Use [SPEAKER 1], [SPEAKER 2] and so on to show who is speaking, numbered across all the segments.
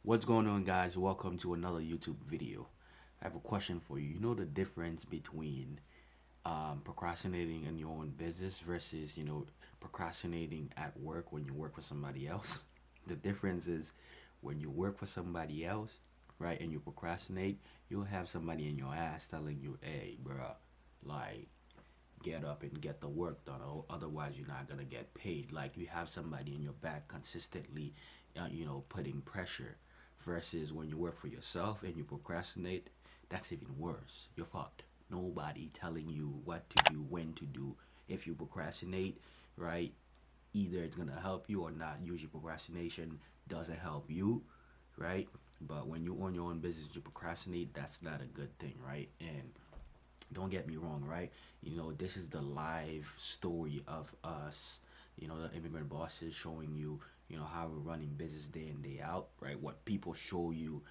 [SPEAKER 1] What's going on, guys? Welcome to another YouTube video. I have a question for you. You know the difference between procrastinating in your own business versus, procrastinating at work when you work for somebody else? The difference is when you work for somebody else, right, and you procrastinate, you'll have somebody in your ass telling you, hey, bruh, like, get up and get the work done, or otherwise you're not gonna get paid. Like you have somebody in your back consistently, putting pressure. Versus when you work for yourself and you procrastinate, that's even worse. You're fucked. Nobody telling you what to do, when to do. If you procrastinate, right, either it's gonna help you or not. Usually procrastination doesn't help you, right? But when you own your own business, you procrastinate, that's not a good thing, right? And don't get me wrong, right? This is the live story of us, the immigrant bosses showing you, how we're running business day in, day out, right? What people show you,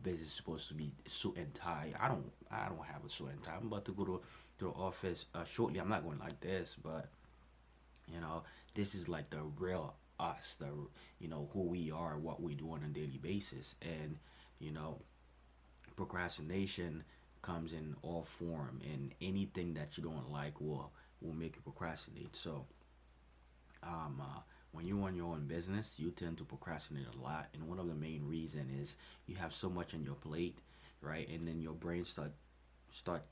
[SPEAKER 1] business is supposed to be suit and tie. I don't have a suit and tie. I'm about to go to the office shortly. I'm not going like this, but you know, this is like the real us, the who we are, what we do on a daily basis. And you know, procrastination comes in all form, and anything that you don't like will make you procrastinate. So when you run your own business, you tend to procrastinate a lot, and one of the main reason is you have so much on your plate, right? And then your brain start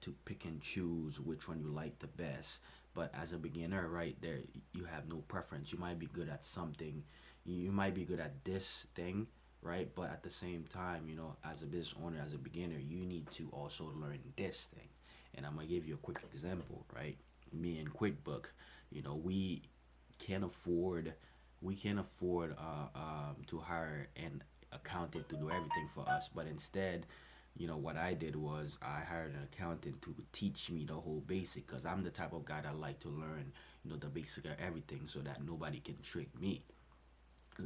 [SPEAKER 1] to pick and choose which one you like the best. But as a beginner, right there, you have no preference. You might be good at something, you might be good at this thing, right? But at the same time, as a business owner, as a beginner, you need to also learn this thing. And I'm gonna give you a quick example, right? Me and QuickBook, we can't afford to hire an accountant to do everything for us. But instead, what I did was I hired an accountant to teach me the whole basic, because I'm the type of guy that like to learn, the basic of everything, so that nobody can trick me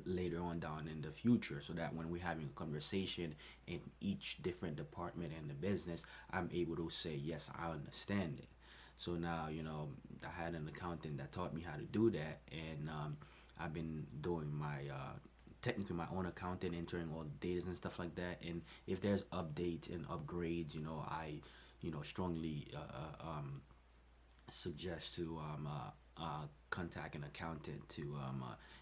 [SPEAKER 1] later on down in the future, so that when we're having a conversation in each different department in the business, I'm able to say, yes, I understand it. So now, I had an accountant that taught me how to do that, and I've been doing my technically my own accounting, entering all the data and stuff like that. And if there's updates and upgrades, I strongly suggest to contact an accountant to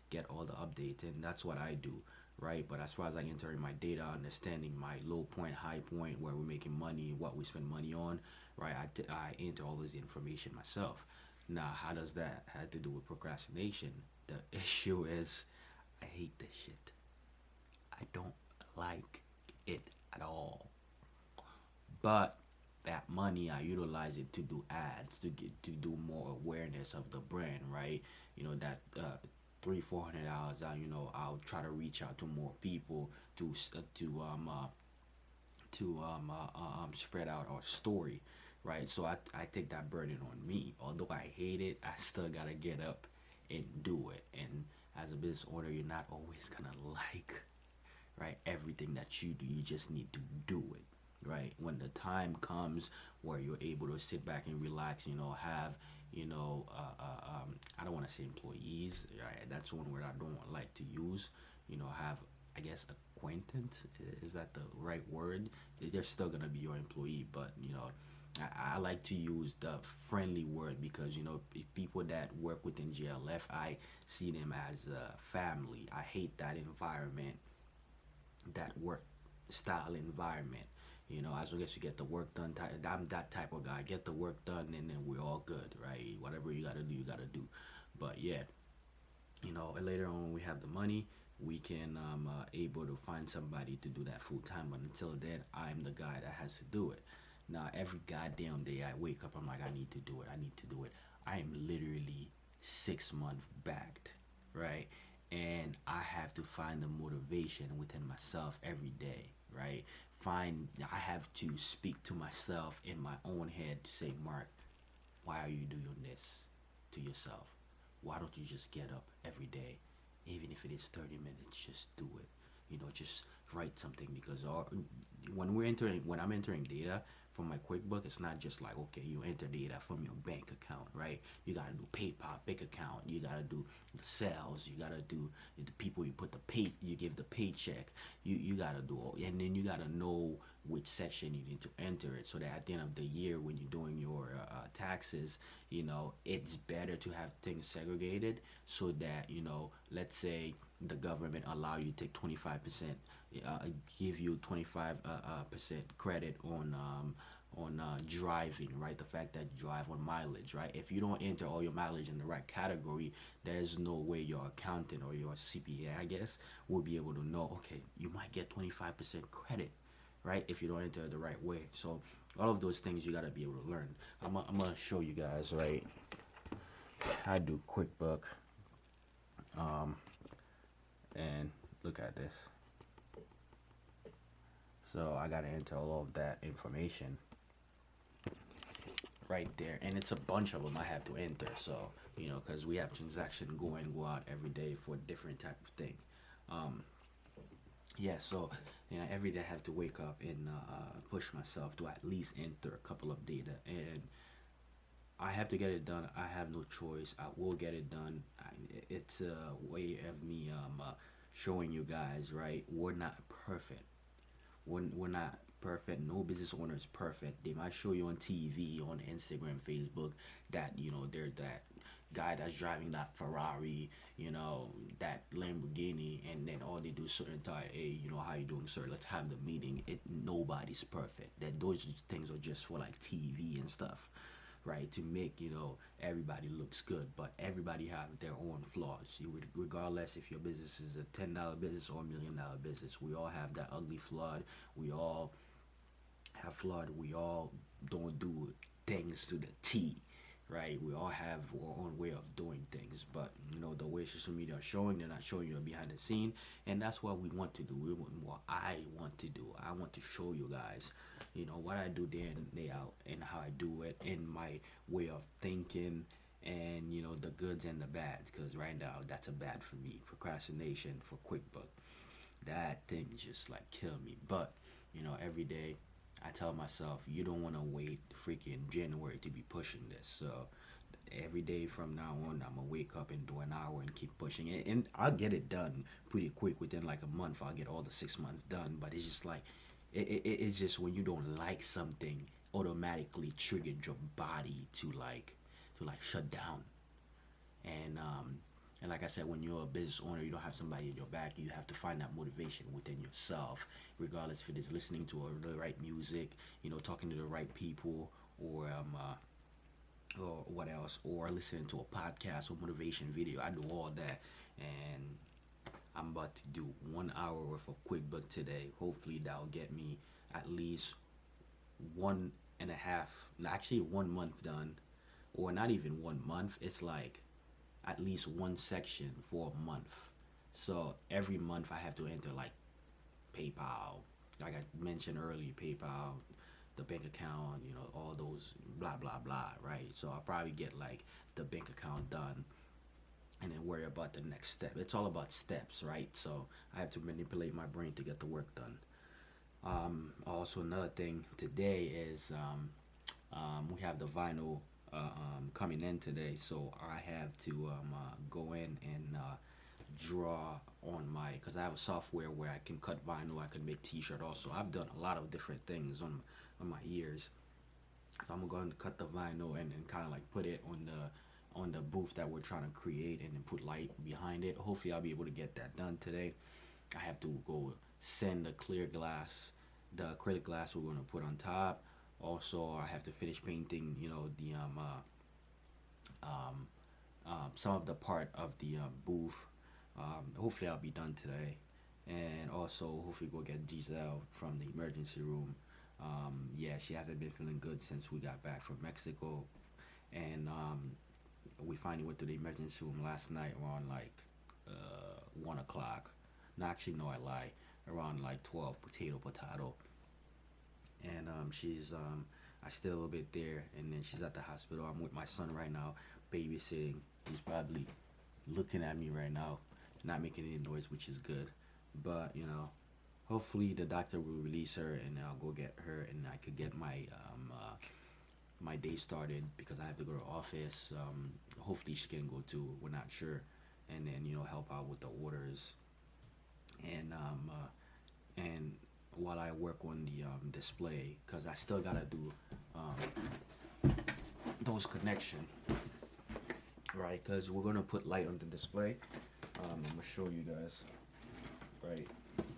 [SPEAKER 1] get all the updates, and that's what I do, right? But as far as like entering my data, understanding my low point, high point, where we're making money, what we spend money on, right? I enter all this information myself. Now, how does that have to do with procrastination? The issue is I hate this shit. I don't like it at all. But that money, I utilize it to do ads, to do more awareness of the brand, right? That 300-400 hours, I'll try to reach out to more people to spread out our story, right? So I take that burden on me. Although I hate it, I still gotta get up and do it. And as a business owner, you're not always gonna like, right, everything that you do. You just need to do it, right? When the time comes where you're able to sit back and relax, have, I don't want to say employees, right? That's one word I don't like to use. Have, I guess, acquaintance. Is that the right word? They're still gonna be your employee, but I like to use the friendly word, because people that work within GLF, I see them as a family. I hate that environment, that work style environment. As long as you get the work done, I'm that type of guy. Get the work done, and then we're all good, right? Whatever you gotta do, you gotta do. But yeah, later on when we have the money, we can able to find somebody to do that full time. But until then, I'm the guy that has to do it. Now every goddamn day I wake up, I'm like, I need to do it. I need to do it. I am literally 6 months backed, right? And I have to find the motivation within myself every day, right? I have to speak to myself in my own head to say, Mark, why are you doing this to yourself? Why don't you just get up every day, even if it is 30 minutes? Just do it. Just write something, because when I'm entering data from my QuickBook, it's not just like, okay, you enter data from your bank account, right? You gotta do PayPal, bank account. You gotta do the sales. You gotta do the people you put the you give the paycheck. You gotta do all, and then you gotta know which section you need to enter it, so that at the end of the year when you're doing your taxes, it's better to have things segregated, so that, let's say the government allow you to take 25%, uh, give you 25% credit on driving, right? The fact that you drive on mileage, right? If you don't enter all your mileage in the right category, there's no way your accountant or your CPA, I guess, will be able to know, okay, you might get 25% credit, right? If you don't enter it the right way. So all of those things you gotta be able to learn. I'm gonna show you guys, right? I do QuickBook, um, and look at this. So I gotta enter all of that information right there, and it's a bunch of them I have to enter. So because we have transaction go in go out every day for different type of thing. Um, yeah, so every day I have to wake up and push myself to at least enter a couple of data, and I have to get it done. I have no choice. I will get it done. It's a way of me showing you guys, right? We're not perfect. We're not perfect. No business owner is perfect. They might show you on TV, on Instagram, Facebook, that they're that guy that's driving that Ferrari, that Lamborghini, and then all they do is certain time, hey, how you doing, sir? Let's have the meeting. Nobody's perfect. That those things are just for like TV and stuff, right? To make everybody looks good, but everybody have their own flaws. Regardless if your business is a $10 business or $1 million business, we all have that ugly flawed. We all have flawed. We all don't do things to the T, right? We all have our own way of doing things, but the way social media are showing, they're not showing you behind the scene, and that's what we want to do. What I want to do. I want to show you guys, what I do day in and day out, and how I do it, and my way of thinking, and the goods and the bads. Because right now, that's a bad for me. Procrastination for QuickBook. That thing just like kill me. But every day I tell myself, you don't want to wait freaking January to be pushing this. So every day from now on, I'm gonna wake up and do an hour and keep pushing it, and I'll get it done pretty quick. Within like a month, I'll get all the 6 months done. But it's just like it's just when you don't like something, automatically triggered your body to like shut down. And like I said, when you're a business owner, you don't have somebody in your back. You have to find that motivation within yourself, regardless if it is listening to the right music, talking to the right people, or what else, or listening to a podcast or motivation video. I do all that, and I'm about to do 1 hour worth of QuickBook today. Hopefully, that'll get me at least one and a half, actually 1 month done, or not even 1 month. It's like at least one section for a month. So every month I have to enter like PayPal, like I mentioned earlier, PayPal, the bank account, all those blah blah blah, right? So I'll probably get like the bank account done, and then worry about the next step. It's all about steps, right? So I have to manipulate my brain to get the work done. Also, another thing today is we have the vinyl coming in today, so I have to go in and draw on my, because I have a software where I can cut vinyl, I can make T-shirt. Also, I've done a lot of different things on my ears. So I'm going to cut the vinyl and kind of like put it on the booth that we're trying to create, and then put light behind it. Hopefully, I'll be able to get that done today. I have to go send the clear glass, the acrylic glass we're going to put on top. Also, I have to finish painting, the um, some of the part of the booth. Hopefully, I'll be done today, and also hopefully go get Giselle from the emergency room. Yeah, she hasn't been feeling good since we got back from Mexico, and we finally went to the emergency room last night around like 1 o'clock. No, actually, no, I lie. Around like 12, potato, and she's I stay a little bit there, and then she's at the hospital. I'm with my son right now, babysitting. He's probably looking at me right now, not making any noise, which is good. But hopefully the doctor will release her and I'll go get her and I could get my day started because I have to go to office. Hopefully she can go too. We're not sure, and then help out with the orders and while I work on the display because I still gotta do those connection, right? Because we're gonna put light on the display. I'm gonna show you guys, right?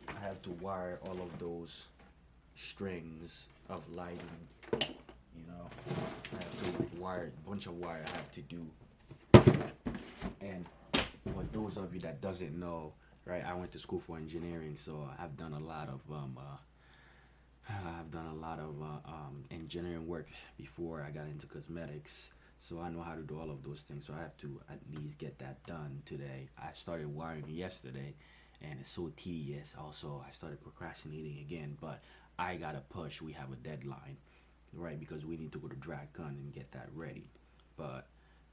[SPEAKER 1] I have to wire all of those strings of lighting. I have to wire a bunch of wire. I have to do, and for those of you that doesn't know, right? I went to school for engineering, so I've done a lot of engineering work before I got into cosmetics. So I know how to do all of those things. So I have to at least get that done today. I started wiring yesterday, and it's so tedious. Also, I started procrastinating again, but I gotta push. We have a deadline, right? Because we need to go to DragCon and get that ready. But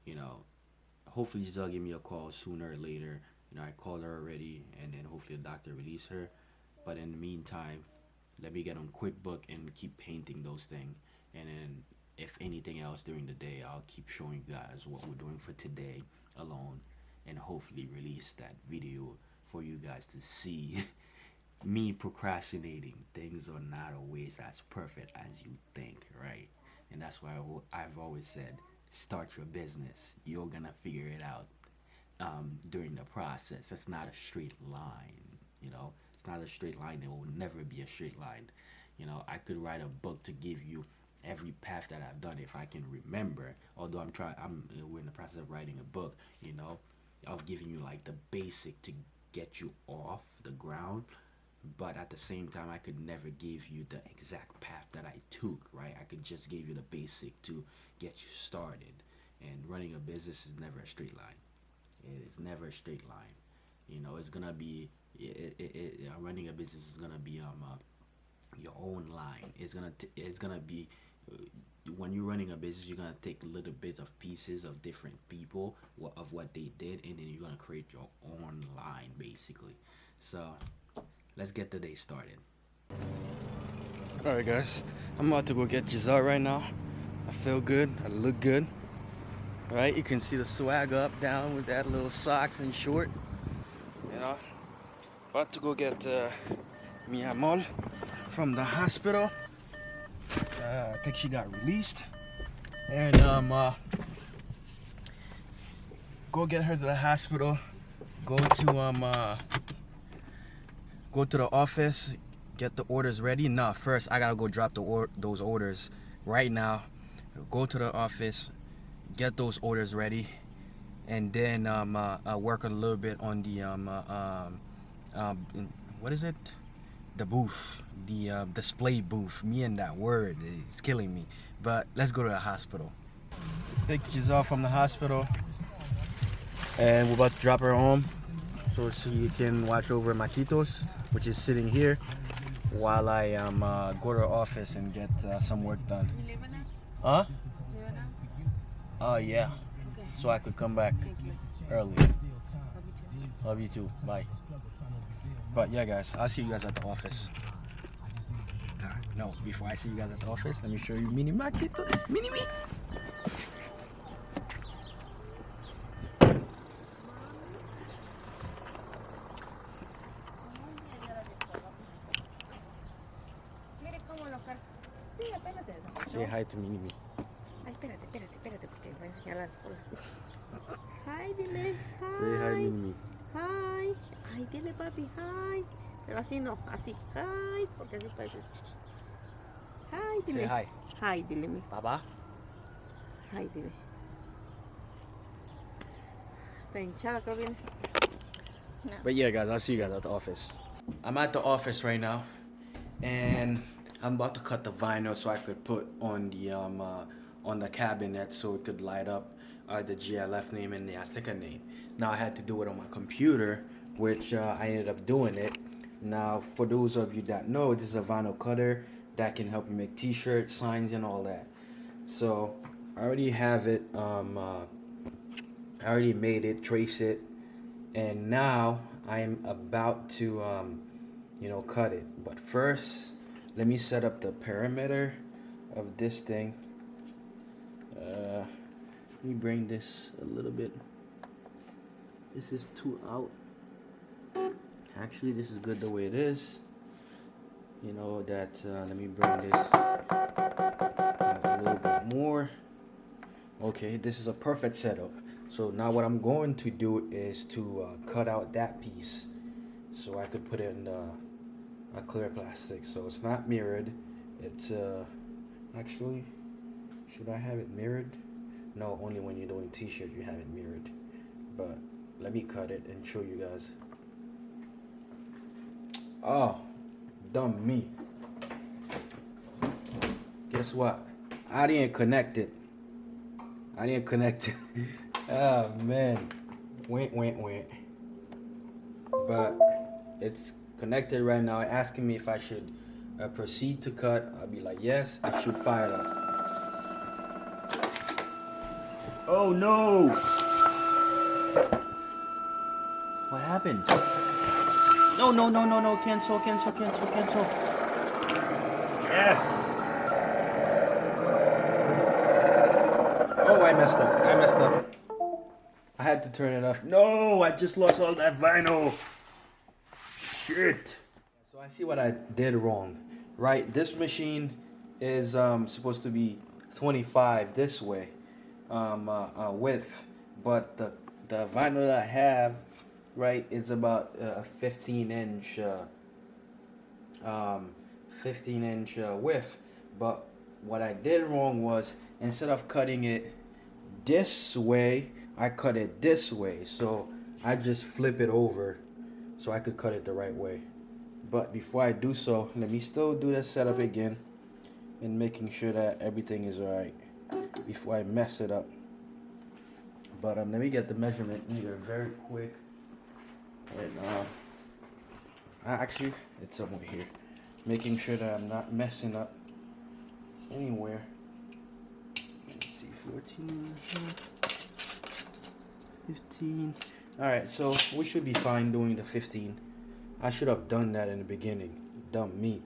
[SPEAKER 1] you know, hopefully Giselle give me a call sooner or later. I called her already, and then hopefully the doctor release her. But in the meantime, let me get on QuickBook and keep painting those things. And then if anything else during the day, I'll keep showing you guys what we're doing for today alone, and hopefully release that video for you guys to see me procrastinating. Things are not always as perfect as you think, right? And that's why I've always said, start your business. You're gonna figure it out during the process. It's not a straight line, It's not a straight line. It will never be a straight line. I could write a book to give you every path that I've done if I can remember. Although we're in the process of writing a book, of giving you like the basic to get you off the ground. But at the same time, I could never give you the exact path that I took, right? I could just give you the basic to get you started. And running a business is never a straight line. It is never a straight line. It's gonna be running a business is gonna be your own line. It's gonna be when you're running a business, you're gonna take a little bit of pieces of different people of what they did, and then you're gonna create your own line, basically. So let's get the day started. Alright guys, I'm about to go get Giselle right now. I feel good, I look good. Right, you can see the swag up, down with that little socks and short. About to go get Mia Mol from the hospital. I think she got released. And go get her to the hospital. Go to the office, get the orders ready. Nah, first I gotta go drop those orders right now. Go to the office, get those orders ready, and then work a little bit on the what is it? The booth, the display booth. Me and that word, it's killing me. But let's go to the hospital. Pick Giselle from the hospital, and we're about to drop her home so she can watch over Maquitos, which is sitting here, while I go to her office and get some work done. Huh? Oh yeah. Okay. So I could come back early. Love you too. Bye. But yeah, guys, I'll see you guys at the office. No, before I see you guys at the office, let me show you Mini Maquito. Mini me. Say hi to Mini me.
[SPEAKER 2] Ay, espérate, porque voy a enseñar las bolas. Hi, dile. Hi.
[SPEAKER 1] Say hi, Mini.
[SPEAKER 2] Hi. Ay, dile, papi, hi. Pero así no, así. Hi, porque así parece. Hi, dile.
[SPEAKER 1] Say hi.
[SPEAKER 2] Hi, dile, mi.
[SPEAKER 1] Baba.
[SPEAKER 2] Hi, dile. ¿Está hinchada que vienes? No.
[SPEAKER 1] But yeah, guys, I'll see you guys at the office. I'm at the office right now, and I'm about to cut the vinyl so I could put on the cabinet so it could light up the GLF name and the Azteca name. Now I had to do it on my computer, which I ended up doing it. Now, for those of you that know, this is a vinyl cutter that can help you make t-shirts, signs, and all that. So I already have it. I already made it, trace it, and now I'm about to cut it. But first, let me set up the perimeter of this thing. Let me bring this a little bit. This is too out. Actually, this is good the way it is. Let me bring this a little bit more. Okay, this is a perfect setup. So now what I'm going to do is to cut out that piece so I could put it in a clear plastic. So it's not mirrored. It's actually, should I have it mirrored? No, only when you're doing t-shirt you have it mirrored. But let me cut it and show you guys. Oh, dumb me. Guess what? I didn't connect it. Oh man. Went. But it's connected right now. Asking me if I should proceed to cut. I'll be like, yes, I should fire it up. Oh no! What happened? No. Cancel. Yes! Oh, I messed up. I had to turn it off. No, I just lost all that vinyl. Shit. So I see what I did wrong. Right, this machine is supposed to be 25 this way. Width, but the vinyl that I have, right, is about 15 inch width. But what I did wrong was, instead of cutting it this way, I cut it this way. So I just flip it over so I could cut it the right way. But before I do so, let me still do the setup again and making sure that everything is alright before I mess it up. But let me get the measurement meter very quick. And actually, it's somewhere here. Making sure that I'm not messing up anywhere. Let's see, 14, 15. Alright, so we should be fine doing the 15. I should have done that in the beginning. Dumb me.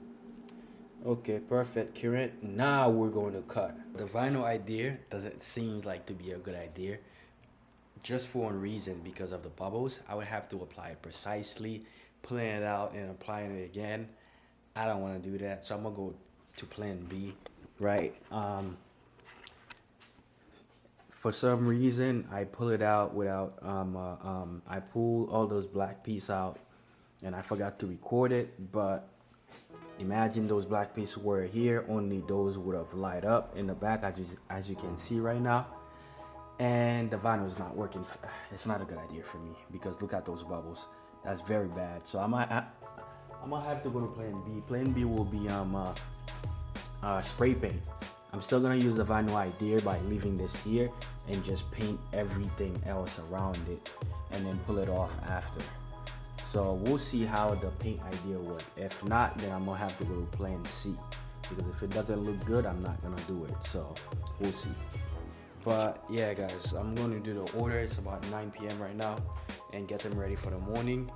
[SPEAKER 1] Okay, perfect. Current. Now we're going to cut. The vinyl idea doesn't seem like to be a good idea. Just for one reason, because of the bubbles. I would have to apply it precisely, pulling it out and applying it again. I don't want to do that, so I'm gonna go to plan B. Right. For some reason, I pull it out without. I pull all those black pieces out, and I forgot to record it. But imagine those black pieces were here. Only those would have light up in the back, as you can see right now. And the vinyl is not working. It's not a good idea for me, because look at those bubbles. That's very bad. So I'm gonna have to go to plan B. Plan B will be spray paint. I'm still gonna use the vinyl idea by leaving this here and just paint everything else around it and then pull it off after. So we'll see how the paint idea works. If not, then I'm gonna have to go to plan C, because if it doesn't look good, I'm not gonna do it. So we'll see. But yeah, guys, I'm going to do the order. It's about 9 p.m. right now, and get them ready for the morning.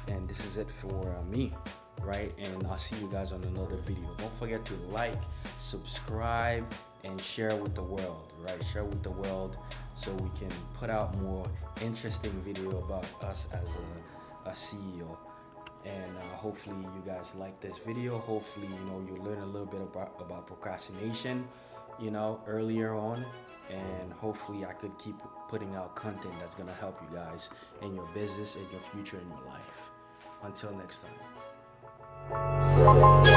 [SPEAKER 1] And this is it for me, right? And I'll see you guys on another video. Don't forget to like, subscribe, and share with the world, right? Share with the world so we can put out more interesting video about us as a CEO. And hopefully you guys like this video. Hopefully, you learn a little bit about procrastination, earlier on. And hopefully I could keep putting out content that's gonna help you guys in your business, in your future, in your life. Until next time.